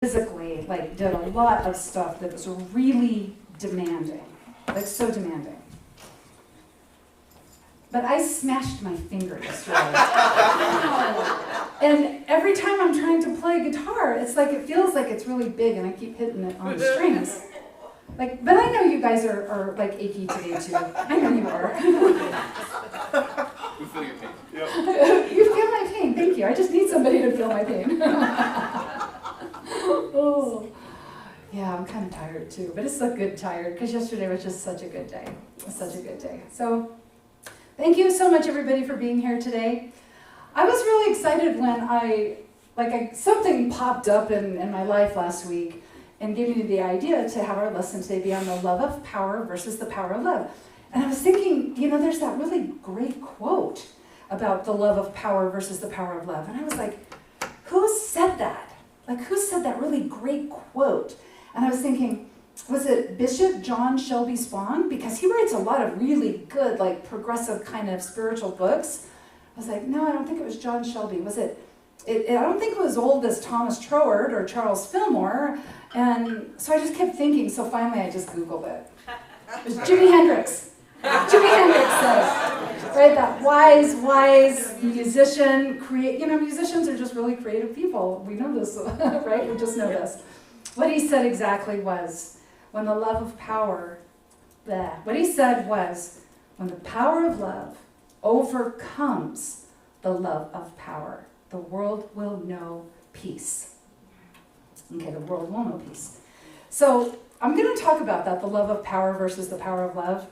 physically, like, did a lot of stuff that was really demanding, like so demanding. But I smashed my finger yesterday. And every time I'm trying to play guitar, it's like it feels like it's really big and I keep hitting it on the strings. Like, but I know you guys are like achy today too. I know you are. We feel your pain. Yep. You feel my pain, thank you. I just need somebody to feel my pain. Oh. Yeah, I'm kind of tired too, but it's a good tired because yesterday was just such a good day. It was such a good day. So thank you so much everybody for being here today. I was really excited when something popped up in my life last week and gave me the idea to have our lesson today be on the love of power versus the power of love. And I was thinking, there's that really great quote about the love of power versus the power of love. And I was like, who said that? Like, who said that really great quote? And I was thinking, was it Bishop John Shelby Spong? Because he writes a lot of really good, like, progressive kind of spiritual books. I was like, no, I don't think it was John Shelby. Was it I don't think it was old as Thomas Troward or Charles Fillmore. And so I just kept thinking, so finally I just Googled it. It was Jimi Hendrix. Jimi Hendrix says, right, that wise musician, musicians are just really creative people. We know this, right? We just know this. What he said exactly was, when the love of power, what he said was, when the power of love overcomes the love of power, the world will know peace. Okay, the world will know peace. So I'm going to talk about that, the love of power versus the power of love.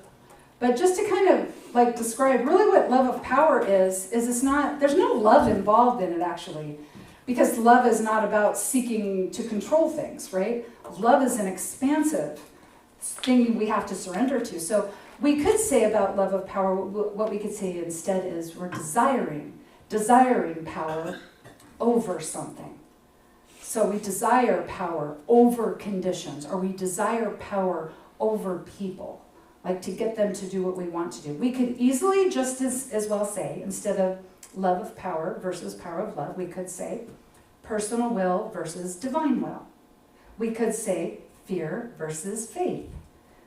But just to kind of describe really what love of power is there's no love involved in it actually. Because love is not about seeking to control things, right? Love is an expansive thing we have to surrender to. So we could say about love of power, what we could say instead is we're desiring power over something. So we desire power over conditions, or we desire power over people, like to get them to do what we want to do. We could easily just as well say, instead of love of power versus power of love, we could say personal will versus divine will. We could say fear versus faith.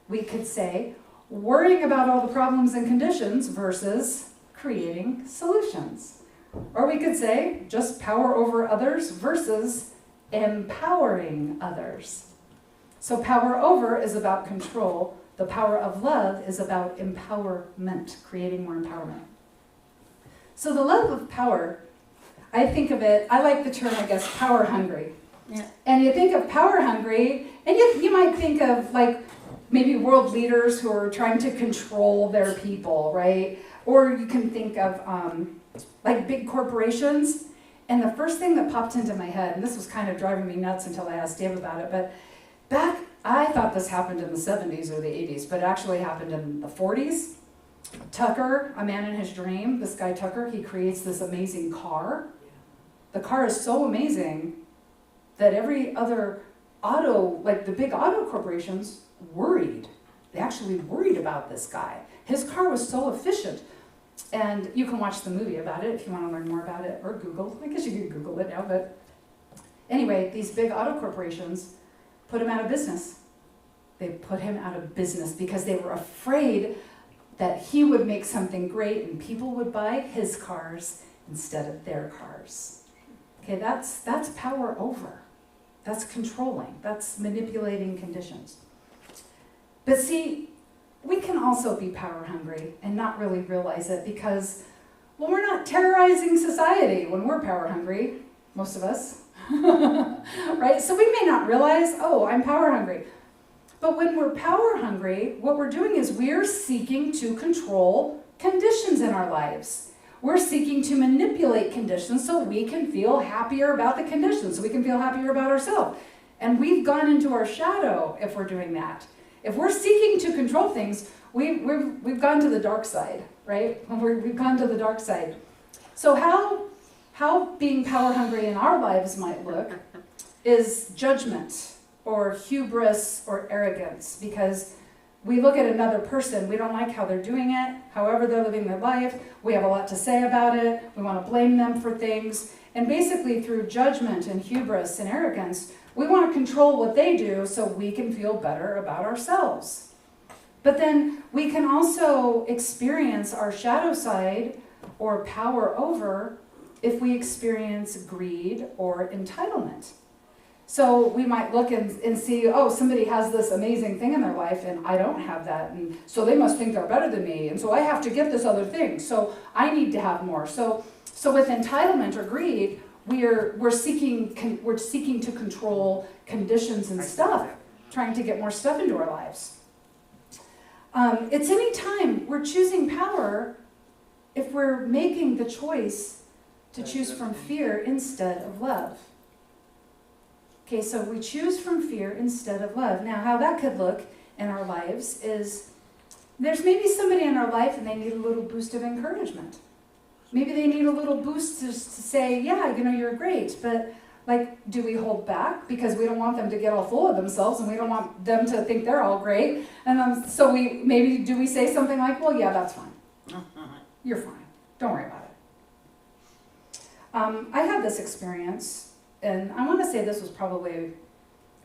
We could say worrying about all the problems and conditions versus creating solutions. Or we could say just power over others versus empowering others. So power over is about control. The power of love is about empowerment, creating more empowerment. So the love of power, I think of it, I like the term, I guess, power hungry. Yeah. And you think of power hungry, and you might think of maybe world leaders who are trying to control their people, right? Or you can think of big corporations. And the first thing that popped into my head, and this was kind of driving me nuts until I asked Dave about it, but I thought this happened in the 70s or the 80s, but it actually happened in the 40s. Tucker, A Man in His Dream, this guy Tucker, he creates this amazing car. The car is so amazing that every other the big auto corporations worried. They actually worried about this guy. His car was so efficient. And you can watch the movie about it if you want to learn more about it, or Google. I guess you can Google it now, but anyway, these big auto corporations put him out of business. They put him out of business because they were afraid that he would make something great and people would buy his cars instead of their cars. Okay, that's power over. That's controlling. That's manipulating conditions. But see, we can also be power hungry and not really realize it because, we're not terrorizing society when we're power hungry, most of us, right? So we may not realize, I'm power hungry. But when we're power hungry, what we're doing is we're seeking to control conditions in our lives. We're seeking to manipulate conditions so we can feel happier about the conditions, so we can feel happier about ourselves. And we've gone into our shadow if we're doing that. If we're seeking to control things, we've gone to the dark side, right? We've gone to the dark side. So how being power hungry in our lives might look is judgment or hubris or arrogance, because we look at another person, we don't like how they're doing it, however they're living their life, we have a lot to say about it, we want to blame them for things, and basically through judgment and hubris and arrogance, We want to control what they do so we can feel better about ourselves. But then we can also experience our shadow side or power over if we experience greed or entitlement. So we might look and see, oh, somebody has this amazing thing in their life and I don't have that, and so they must think they're better than me, and so I have to get this other thing, so I need to have more. So with entitlement or greed, we're seeking to control conditions and stuff, trying to get more stuff into our lives. It's any time we're choosing power if we're making the choice to choose from fear instead of love. Okay, so we choose from fear instead of love. Now, how that could look in our lives is there's maybe somebody in our life and they need a little boost of encouragement. Maybe they need a little boost to say, yeah, you're great, but do we hold back because we don't want them to get all full of themselves and we don't want them to think they're all great? And so do we say something like, well, yeah, that's fine. You're fine. Don't worry about it. I had this experience, and I want to say this was probably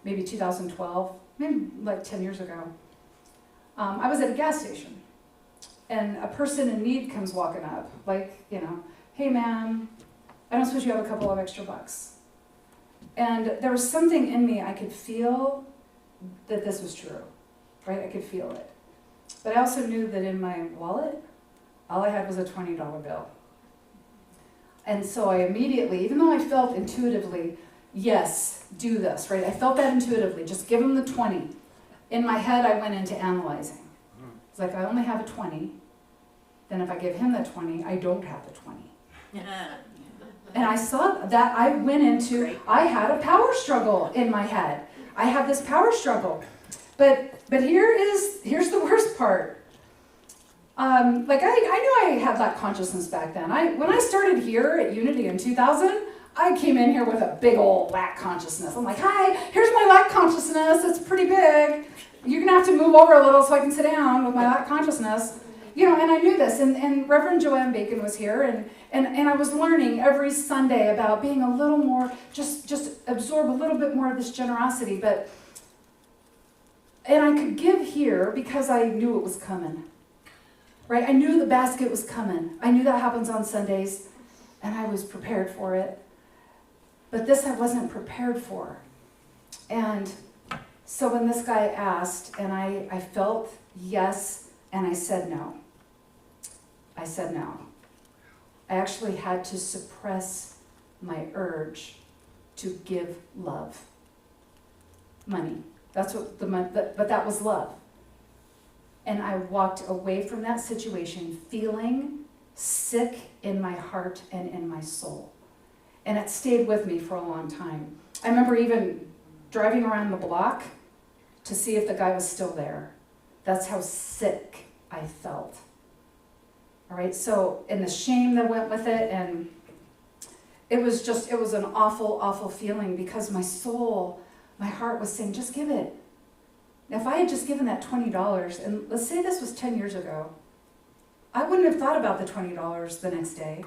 maybe 2012, maybe 10 years ago. I was at a gas station, and a person in need comes walking up, hey, ma'am, I don't suppose you have a couple of extra bucks. And there was something in me, I could feel that this was true, right? I could feel it. But I also knew that in my wallet, all I had was a $20 bill. And so I immediately, even though I felt intuitively, yes, do this, right? I felt that intuitively, just give him the 20. In my head, I went into analyzing. It's like, I only have a 20. Then if I give him the 20, I don't have the 20. And I saw that I went into, I had a power struggle in my head. I had this power struggle. But here's the worst part. I knew I had lack consciousness back then. When I started here at Unity in 2000, I came in here with a big old lack consciousness. I'm like, hi, here's my lack consciousness. It's pretty big. You're going to have to move over a little so I can sit down with my lack consciousness. And I knew this, and Reverend Joanne Bacon was here, and I was learning every Sunday about being a little more, just absorb a little bit more of this generosity, and I could give here because I knew it was coming, right? I knew the basket was coming. I knew that happens on Sundays, and I was prepared for it, but this I wasn't prepared for. And so when this guy asked, and I felt yes, and I said no. I said no. I actually had to suppress my urge to give love. Money. That's what but that was love. And I walked away from that situation feeling sick in my heart and in my soul. And it stayed with me for a long time. I remember even driving around the block to see if the guy was still there. That's how sick I felt. All right, so, and the shame that went with it, and it was an awful, awful feeling because my soul, my heart was saying, just give it. Now, if I had just given that $20, and let's say this was 10 years ago, I wouldn't have thought about the $20 the next day.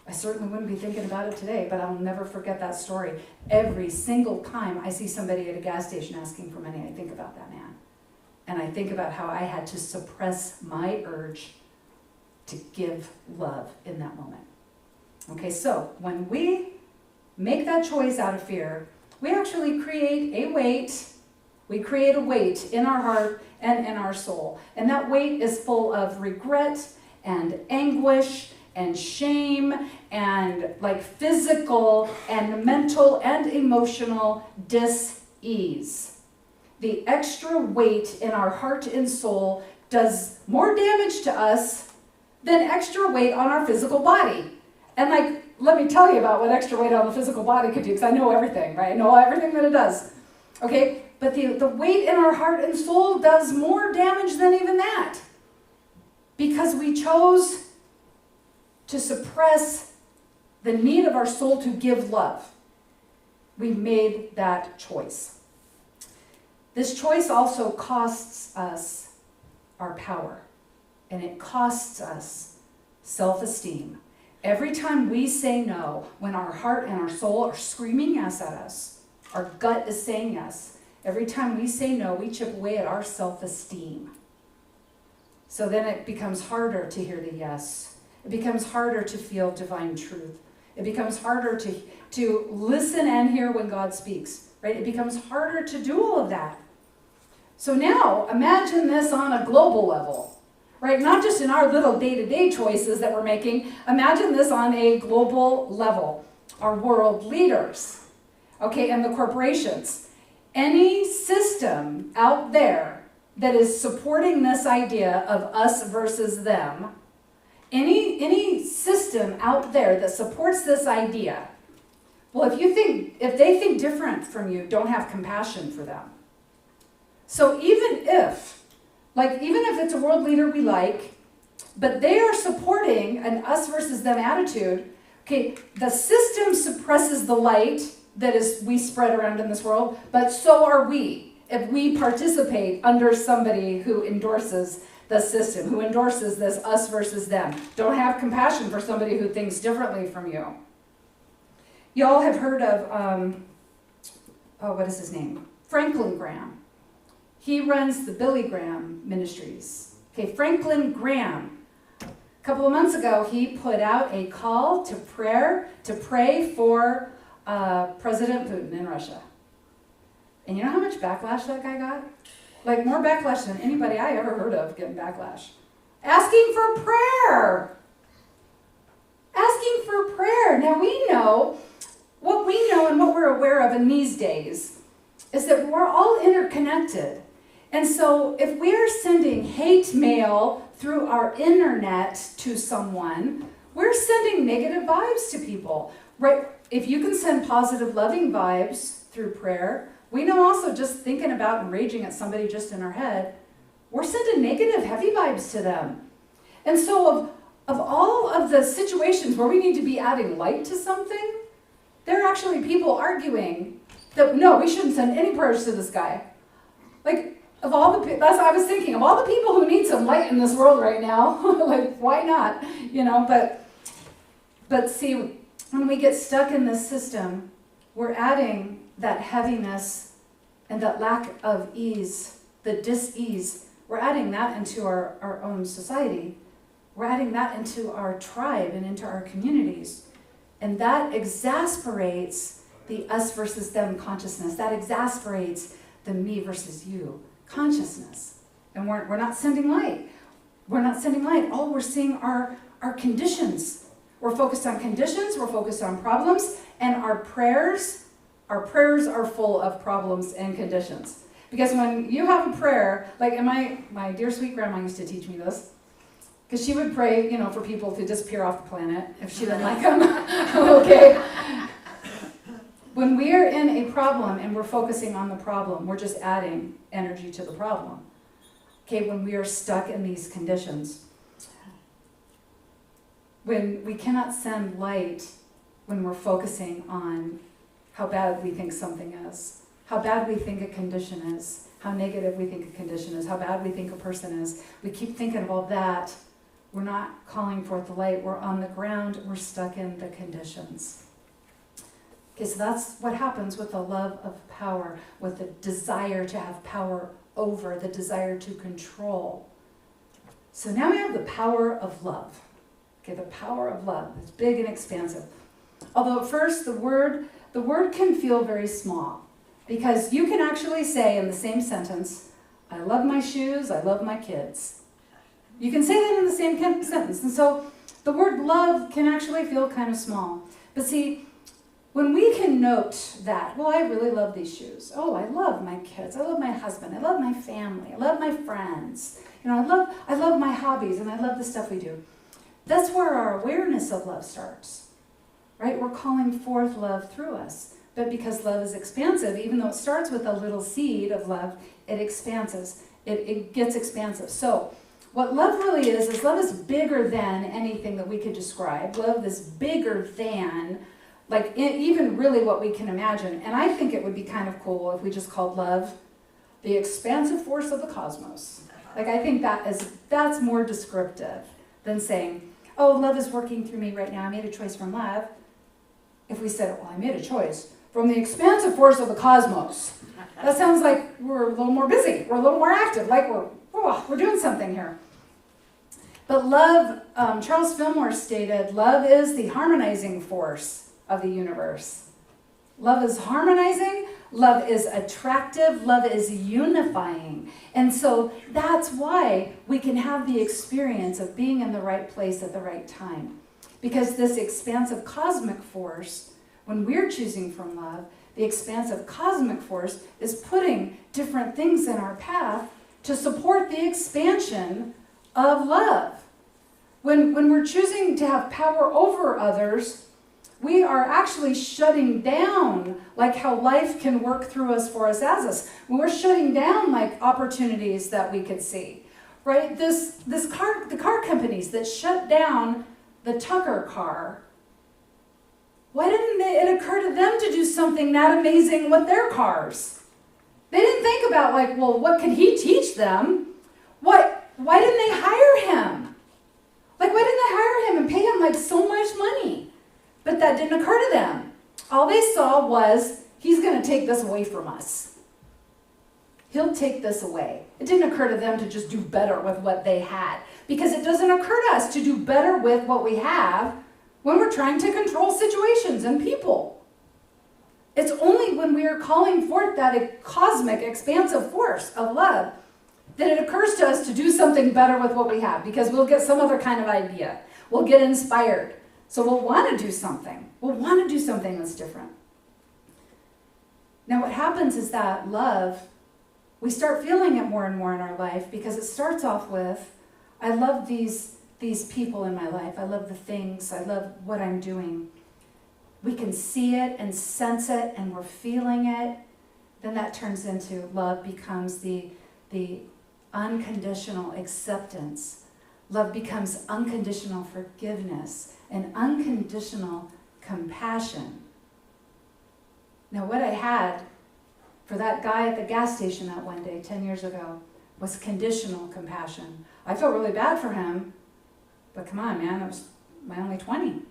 I certainly wouldn't be thinking about it today, but I'll never forget that story. Every single time I see somebody at a gas station asking for money, I think about that man. And I think about how I had to suppress my urge to give love in that moment. Okay, so when we make that choice out of fear, we actually create a weight. We create a weight in our heart and in our soul. And that weight is full of regret and anguish and shame and physical and mental and emotional dis-ease. The extra weight in our heart and soul does more damage to us than extra weight on our physical body. And let me tell you about what extra weight on the physical body could do, because I know everything, right? I know everything that it does. Okay? But the weight in our heart and soul does more damage than even that. Because we chose to suppress the need of our soul to give love. We made that choice. This choice also costs us our power. And it costs us self-esteem. Every time we say no, when our heart and our soul are screaming yes at us, Our gut is saying yes. Every time we say no, we chip away at our self-esteem. So then it becomes harder to hear the yes. It becomes harder to feel divine truth. It becomes harder to listen and hear when God speaks, right? It becomes harder to do all of that. So now, imagine this on a global level, right? Not just in our little day-to-day choices that we're making. Imagine this on a global level. Our world leaders, okay, and the corporations. Any system out there that is supporting this idea of us versus them, any system out there that supports this idea, well, if they think different from you, don't have compassion for them. So even if it's a world leader we like, but they are supporting an us versus them attitude, okay, the system suppresses the light that is we spread around in this world, but so are we if we participate under somebody who endorses the system, who endorses this us versus them. Don't have compassion for somebody who thinks differently from you. Y'all have heard of, what is his name? Franklin Graham. He runs the Billy Graham Ministries. Okay, Franklin Graham. A couple of months ago, he put out a call to pray for President Putin in Russia. And you know how much backlash that guy got? Like more backlash than anybody I ever heard of getting backlash. Asking for prayer. Asking for prayer. Now what we know and what we're aware of in these days is that we're all interconnected. And so if we're sending hate mail through our internet to someone, we're sending negative vibes to people, right? If you can send positive, loving vibes through prayer, we know also just thinking about and raging at somebody just in our head, we're sending negative, heavy vibes to them. And so of all of the situations where we need to be adding light to something, there are actually people arguing that, no, we shouldn't send any prayers to this guy. Like, that's what I was thinking, of all the people who need some light in this world right now, like, why not? But see, when we get stuck in this system, we're adding that heaviness and that lack of ease, the dis-ease, we're adding that into our own society. We're adding that into our tribe and into our communities. And that exasperates the us versus them consciousness. That exasperates the me versus you consciousness. And we're not sending light. We're not sending light. All we're seeing are conditions. We're focused on conditions, we're focused on problems, and our prayers are full of problems and conditions. Because when you have a prayer, like my dear sweet grandma used to teach me this, because she would pray, for people to disappear off the planet if she didn't like them. Okay? When we're in a problem and we're focusing on the problem, we're just adding energy to the problem. Okay, when we are stuck in these conditions. When we cannot send light when we're focusing on how bad we think something is, how bad we think a condition is, how negative we think a condition is, how bad we think a person is. We keep thinking of all that. We're not calling forth the light. We're on the ground. We're stuck in the conditions. Okay, so that's what happens with the love of power, with the desire to have power over, the desire to control. So now we have the power of love. Okay, the power of love. It's big and expansive. Although at first the word can feel very small, because you can actually say in the same sentence, I love my shoes, I love my kids. You can say that in the same sentence. And so the word love can actually feel kind of small. But see, when we can note that, well, I really love these shoes. Oh, I love my kids. I love my husband. I love my family. I love my friends. I love my hobbies, and I love the stuff we do. That's where our awareness of love starts, right? We're calling forth love through us. But because love is expansive, even though it starts with a little seed of love, it expands. It gets expansive. So what love really is love is bigger than anything that we could describe. Love is bigger than, even really what we can imagine. And I think it would be kind of cool if we just called love the expansive force of the cosmos. I think that's more descriptive than saying, oh, love is working through me right now. I made a choice from love. If we said, well, I made a choice, from the expansive force of the cosmos. That sounds like we're a little more busy. We're a little more active, like we're doing something here. But love, Charles Fillmore stated, love is the harmonizing force of the universe. Love is harmonizing. Love is attractive. Love is unifying. And so that's why we can have the experience of being in the right place at the right time. Because this expansive cosmic force, when we're choosing from love, the expansive cosmic force is putting different things in our path to support the expansion of love. When we're choosing to have power over others, we are actually shutting down like how life can work through us for us as us. When we're shutting down like opportunities that we could see, right? The car companies that shut down the Tucker car, why didn't it occur to them to do something that amazing with their cars? They didn't think about like, well, what could he teach them? Why didn't they hire him? Like, why didn't they hire him and pay him like so much money? But that didn't occur to them. All they saw was, he's going to take this away from us. He'll take this away. It didn't occur to them to just do better with what they had. Because it doesn't occur to us to do better with what we have when we're trying to control situations and people. It's only when we are calling forth that cosmic, expansive force of love that it occurs to us to do something better with what we have. Because we'll get some other kind of idea. We'll get inspired. So we'll want to do something. We'll want to do something that's different. Now what happens is that love, we start feeling it more and more in our life because it starts off with, I love these people in my life. I love the things. I love what I'm doing. We can see it and sense it and we're feeling it. Then that turns into love becomes the unconditional acceptance. Love becomes unconditional forgiveness and unconditional compassion. Now what I had for that guy at the gas station that one day 10 years ago was conditional compassion. I felt really bad for him, but come on, man, it was my only 20.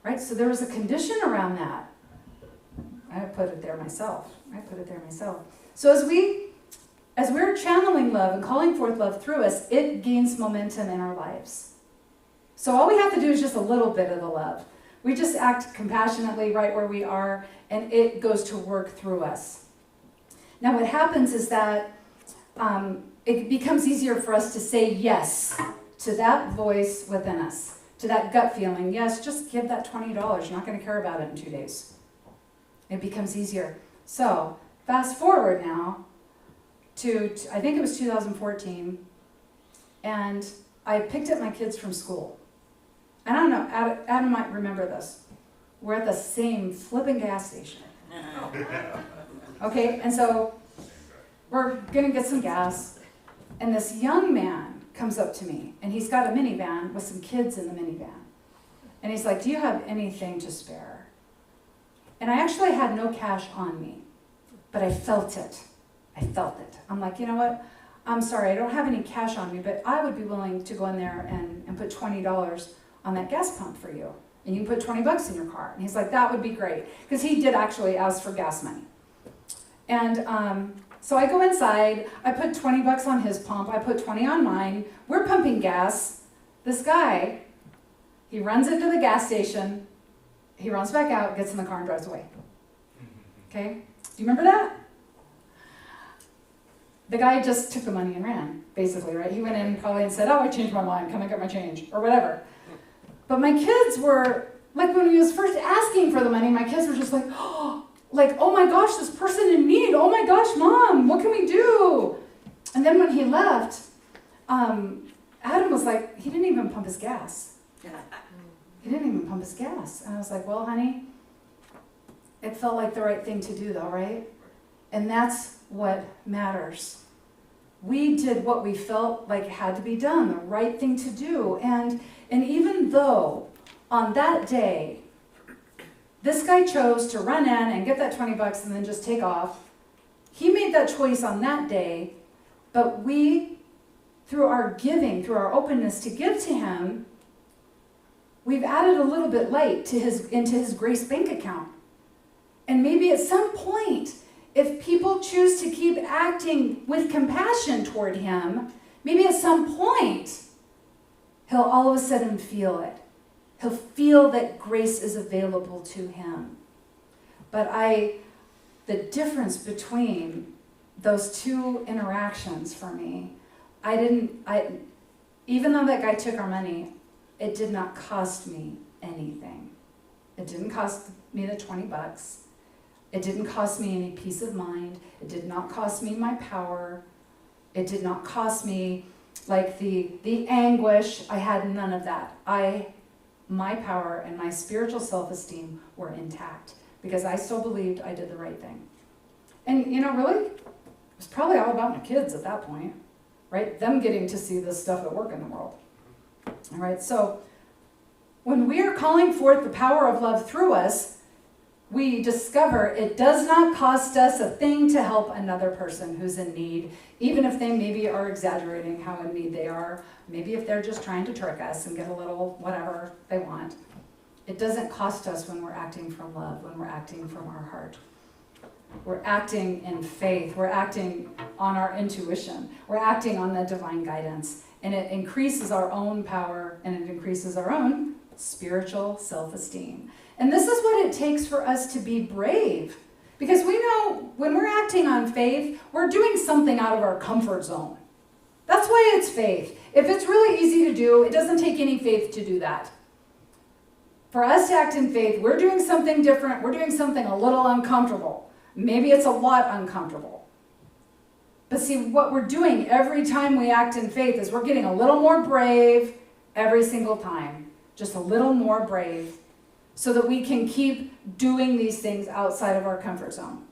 Right? So there was a condition around that. I put it there myself. So as we're channeling love and calling forth love through us, it gains momentum in our lives. So all we have to do is just a little bit of the love. We just act compassionately right where we are, and it goes to work through us. Now what happens is that it becomes easier for us to say yes to that voice within us, to that gut feeling. Yes, just give that $20. You're not going to care about it in 2 days. It becomes easier. So fast forward now to I think it was 2014, and I picked up my kids from school. And I don't know, Adam might remember this. We're at the same flipping gas station. Okay, and so we're going to get some gas. And this young man comes up to me, and he's got a minivan with some kids in the minivan. And he's like, do you have anything to spare? And I actually had no cash on me, but I felt it. I'm like, you know what? I'm sorry, I don't have any cash on me, but I would be willing to go in there and put $20 on that gas pump for you. And you can put $20 in your car. And he's like, that would be great. Because he did actually ask for gas money. And so I go inside, I put $20 on his pump, I put 20 on mine. We're pumping gas. This guy, he runs into the gas station, he runs back out, gets in the car and drives away. Okay? Do you remember that? The guy just took the money and ran, basically, right? He went in probably and said, oh, I changed my mind, can I get my change? Or whatever. But my kids were, like when he was first asking for the money, my kids were just like, oh my gosh, this person in need. Oh my gosh, Mom, what can we do? And then when he left, Adam was like, he didn't even pump his gas. And I was like, well, honey, it felt like the right thing to do though, right? And that's what matters. We did what we felt like had to be done, the right thing to do. And even though on that day, this guy chose to run in and get that $20 and then just take off, he made that choice on that day, but we, through our giving, through our openness to give to him, we've added a little bit light to into his grace bank account. And maybe at some point, if people choose to keep acting with compassion toward him, maybe at some point, he'll all of a sudden feel it. He'll feel that grace is available to him. But the difference between those two interactions for me, even though that guy took our money, it did not cost me anything. It didn't cost me the $20. It didn't cost me any peace of mind. It did not cost me my power. It did not cost me like the anguish. I had none of that. My power and my spiritual self-esteem were intact because I still believed I did the right thing. And really, it was probably all about my kids at that point, right? Them getting to see this stuff at work in the world. All right, so when we are calling forth the power of love through us, we discover it does not cost us a thing to help another person who's in need, even if they maybe are exaggerating how in need they are, maybe if they're just trying to trick us and get a little whatever they want. It doesn't cost us when we're acting from love, when we're acting from our heart. We're acting in faith. We're acting on our intuition. We're acting on the divine guidance. And it increases our own power and it increases our own spiritual self-esteem. And this is what it takes for us to be brave. Because we know when we're acting on faith, we're doing something out of our comfort zone. That's why it's faith. If it's really easy to do, it doesn't take any faith to do that. For us to act in faith, we're doing something different. We're doing something a little uncomfortable. Maybe it's a lot uncomfortable. But see, what we're doing every time we act in faith is we're getting a little more brave every single time. Just a little more brave so that we can keep doing these things outside of our comfort zone.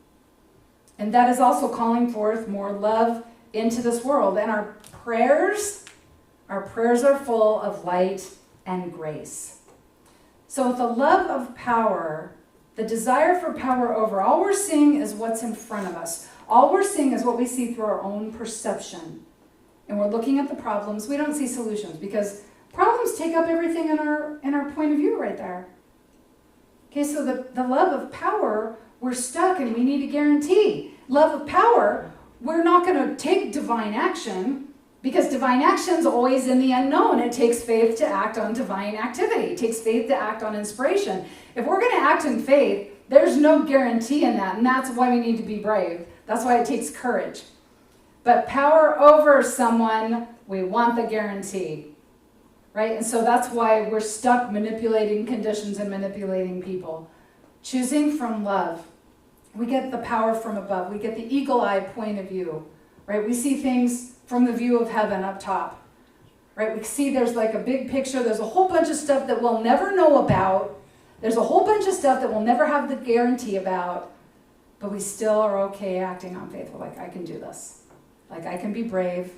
And that is also calling forth more love into this world. And our prayers are full of light and grace. So the love of power, the desire for power over, all we're seeing is what's in front of us. All we're seeing is what we see through our own perception. And we're looking at the problems. We don't see solutions because problems take up everything in our point of view right there. Okay, so the love of power, we're stuck and we need a guarantee. Love of power, we're not going to take divine action because divine action is always in the unknown. It takes faith to act on divine activity. It takes faith to act on inspiration. If we're going to act in faith, there's no guarantee in that, and that's why we need to be brave. That's why it takes courage. But power over someone, we want the guarantee. Right? And so that's why we're stuck manipulating conditions and manipulating people. Choosing from love. We get the power from above. We get the eagle-eye point of view. Right? We see things from the view of heaven up top. Right? We see there's like a big picture. There's a whole bunch of stuff that we'll never know about. There's a whole bunch of stuff that we'll never have the guarantee about. But we still are okay acting on faith. We're like, I can do this. Like, I can be brave.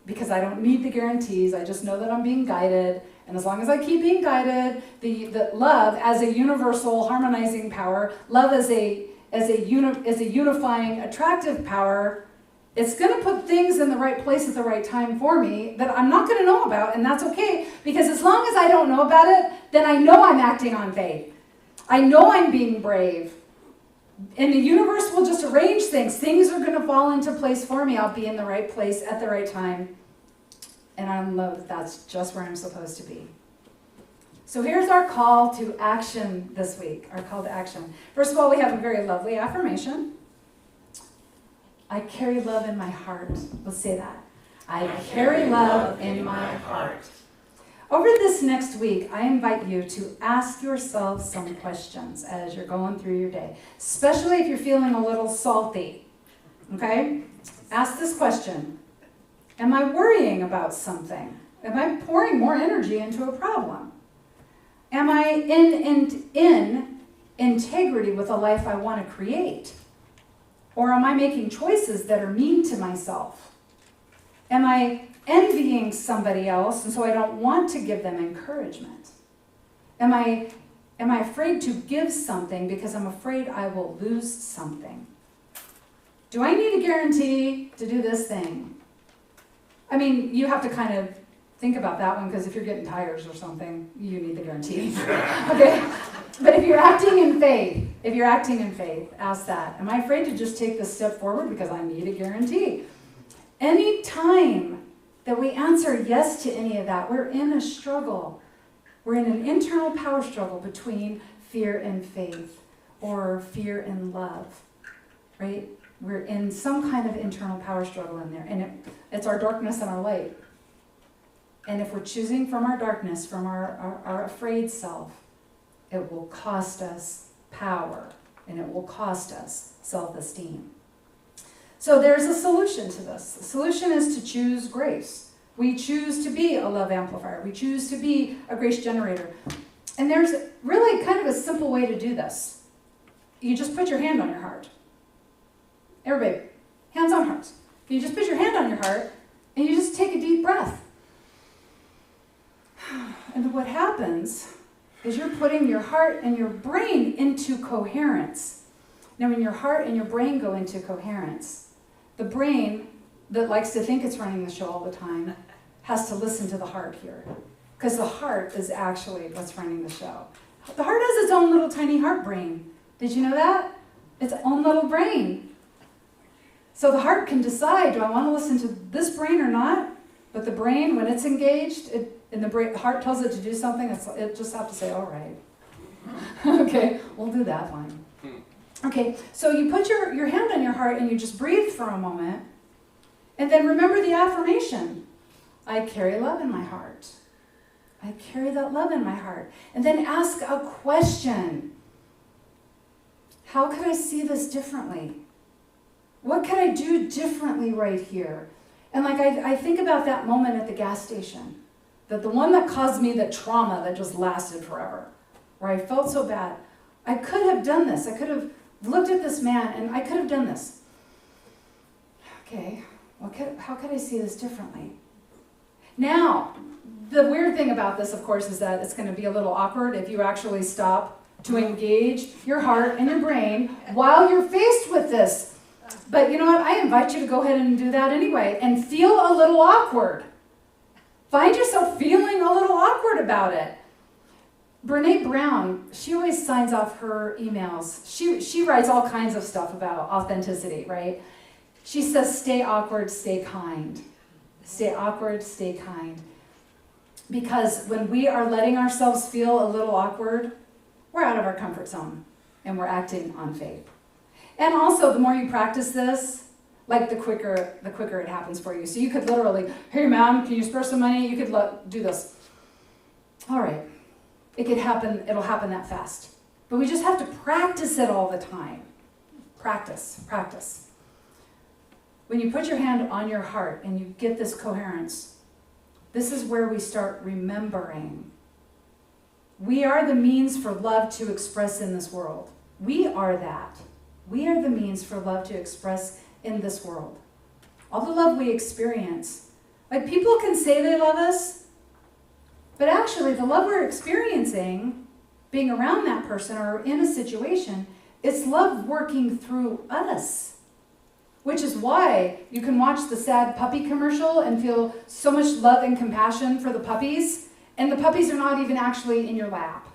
Because I don't need the guarantees. I just know that I'm being guided. And as long as I keep being guided, the love as a universal harmonizing power, love as a unifying attractive power, it's going to put things in the right place at the right time for me that I'm not going to know about, and that's okay. Because as long as I don't know about it, then I know I'm acting on faith. I know I'm being brave. And the universe will just arrange things. Things are going to fall into place for me. I'll be in the right place at the right time. And I love that that's just where I'm supposed to be. So here's our call to action this week. Our call to action. First of all, we have a very lovely affirmation. I carry love in my heart. Let's say that. I carry love in my heart. Over this next week, I invite you to ask yourself some questions as you're going through your day, especially if you're feeling a little salty, okay? Ask this question. Am I worrying about something? Am I pouring more energy into a problem? Am I in integrity with a life I want to create? Or am I making choices that are mean to myself? Am I envying somebody else, and so I don't want to give them encouragement? Am I afraid to give something because I'm afraid I will lose something? Do I need a guarantee to do this thing? I mean, you have to kind of think about that one, because if you're getting tires or something, you need the guarantee. Okay? But if you're acting in faith, If you're acting in faith, ask that. Am I afraid to just take this step forward because I need a guarantee? Any time that we answer yes to any of that, we're in a struggle. We're in an internal power struggle between fear and faith, or fear and love, right? We're in some kind of internal power struggle in there, and it's our darkness and our light. And if we're choosing from our darkness, from our afraid self, it will cost us power, and it will cost us self-esteem. So there's a solution to this. The solution is to choose grace. We choose to be a love amplifier. We choose to be a grace generator. And there's really kind of a simple way to do this. You just put your hand on your heart. Everybody, hands on hearts. You just put your hand on your heart, and you just take a deep breath. And what happens is you're putting your heart and your brain into coherence. Now, when your heart and your brain go into coherence, the brain that likes to think it's running the show all the time has to listen to the heart here. Because the heart is actually what's running the show. The heart has its own little tiny heart brain. Did you know that? Its own little brain. So the heart can decide, do I want to listen to this brain or not? But the brain, when it's engaged, the heart tells it to do something, it just have to say, all right. Okay, we'll do that, fine. Okay, so you put your hand on your heart and you just breathe for a moment. And then remember the affirmation. I carry love in my heart. I carry that love in my heart. And then ask a question. How could I see this differently? What could I do differently right here? And like I think about that moment at the gas station. That the one that caused me the trauma that just lasted forever. Where I felt so bad. I could have done this. I could have looked at this man and I could have done this. Okay, how could I see this differently? Now, the weird thing about this, of course, is that it's going to be a little awkward if you actually stop to engage your heart and your brain while you're faced with this. But you know what? I invite you to go ahead and do that anyway and feel a little awkward. Find yourself feeling a little awkward about it. Brene Brown, she always signs off her emails. She writes all kinds of stuff about authenticity, right? She says, stay awkward, stay kind. Stay awkward, stay kind. Because when we are letting ourselves feel a little awkward, we're out of our comfort zone and we're acting on faith. And also, the more you practice this, like the quicker it happens for you. So you could literally, hey ma'am, can you spare some money? You could do this. All right. It could happen, it'll happen that fast. But we just have to practice it all the time. Practice, practice. When you put your hand on your heart and you get this coherence, this is where we start remembering. We are the means for love to express in this world. We are that. We are the means for love to express in this world. All the love we experience. Like, people can say they love us, but actually the love we're experiencing, being around that person or in a situation, it's love working through us. Which is why you can watch the sad puppy commercial and feel so much love and compassion for the puppies, and the puppies are not even actually in your lap.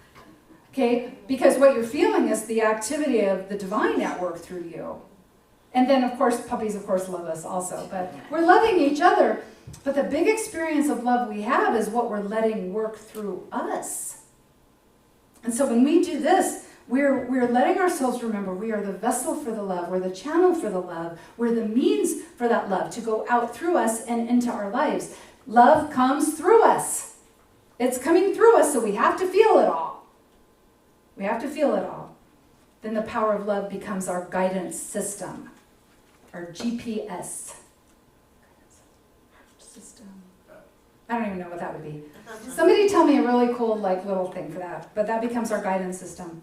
Okay? Because what you're feeling is the activity of the divine at work through you. And then, of course, puppies, of course, love us also. But we're loving each other. But the big experience of love we have is what we're letting work through us. And so when we do this, we're letting ourselves remember we are the vessel for the love. We're the channel for the love. We're the means for that love to go out through us and into our lives. Love comes through us. It's coming through us, so we have to feel it all. We have to feel it all. Then the power of love becomes our guidance system, our GPS system. I don't even know what that would be. Somebody tell me a really cool little thing for that. But that becomes our guidance system.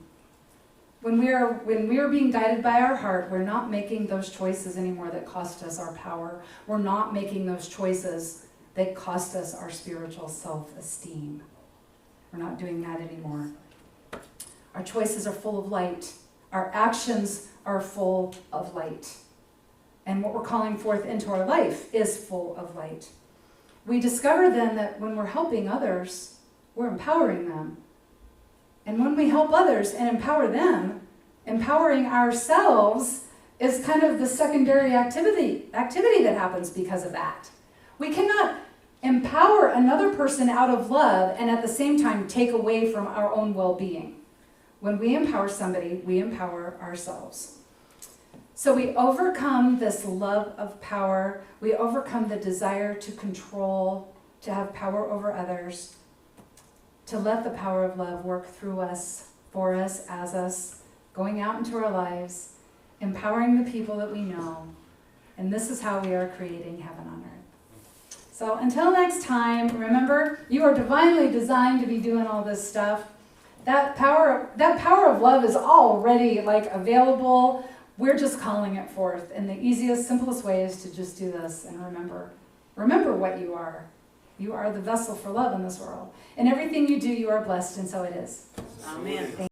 When we are being guided by our heart, we're not making those choices anymore that cost us our power. We're not making those choices that cost us our spiritual self-esteem. We're not doing that anymore. Our choices are full of light. Our actions are full of light. And what we're calling forth into our life is full of light. We discover then that when we're helping others, we're empowering them. And when we help others and empower them, Empowering ourselves is kind of the secondary activity that happens because of that. We cannot empower another person out of love and at the same time take away from our own well-being. When we empower somebody, we empower ourselves. So we overcome this love of power. We overcome the desire to control, to have power over others, to let the power of love work through us, for us, as us, going out into our lives, empowering the people that we know. And this is how we are creating heaven on earth. So until next time, remember, you are divinely designed to be doing all this stuff. That power of love is already available. We're just calling it forth. And the easiest, simplest way is to just do this and remember what you are. You are the vessel for love in this world. In everything you do, you are blessed, and so it is. Amen.